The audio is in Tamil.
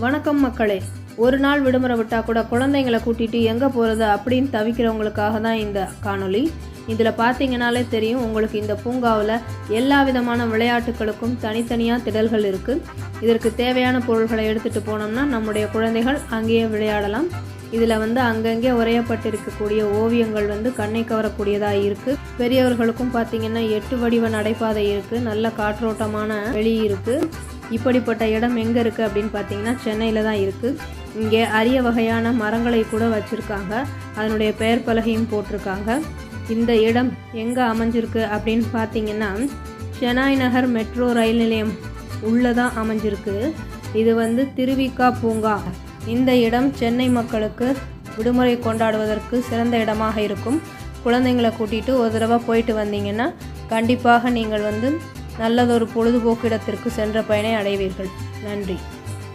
வணக்கம் மக்களே. ஒரு நாள் விடுமுறை விட்டால் கூட குழந்தைங்களை கூட்டிகிட்டு எங்கே போகிறது அப்படின்னு தவிக்கிறவங்களுக்காக தான் இந்த காணொளி. இதில் பார்த்தீங்கன்னாலே தெரியும், உங்களுக்கு இந்த பூங்காவில் எல்லா விதமான விளையாட்டுகளுக்கும் தனித்தனியாக திடல்கள் இருக்குது. இதற்கு தேவையான பொருள்களை எடுத்துகிட்டு போனோம்னா நம்முடைய குழந்தைகள் அங்கேயே விளையாடலாம். இதில் அங்கங்கே உரையப்பட்டிருக்கக்கூடிய ஓவியங்கள் கண்ணை கவரக்கூடியதாக இருக்குது. பெரியவர்களுக்கும் பார்த்திங்கன்னா 8 வடிவ நடைபாதை இருக்குது. நல்ல காற்றோட்டமான வெளி இருக்குது. இப்படிப்பட்ட இடம் எங்கே இருக்குது அப்படின்னு பார்த்தீங்கன்னா சென்னையில் தான் இருக்குது. இங்கே அரிய வகையான மரங்களை கூட வச்சுருக்காங்க. அதனுடைய பெயர் பலகையும் போட்டிருக்காங்க. இந்த இடம் எங்கே அமைஞ்சிருக்கு அப்படின்னு பார்த்தீங்கன்னா ஷெனாய் நகர் மெட்ரோ ரயில் நிலையம் உள்ளதான் அமைஞ்சிருக்கு. இது திருவிக்கா பூங்கா. இந்த இடம் சென்னை மக்களுக்கு விடுமுறை கொண்டாடுவதற்கு சிறந்த இடமாக இருக்கும். குழந்தைங்களை கூட்டிகிட்டு ஒரு தடவை போயிட்டு வந்தீங்கன்னா கண்டிப்பாக நீங்கள் நல்லதொரு பொழுதுபோக்கு இடத்திற்கு சென்ற பயனை அடைவீர்கள். நன்றி.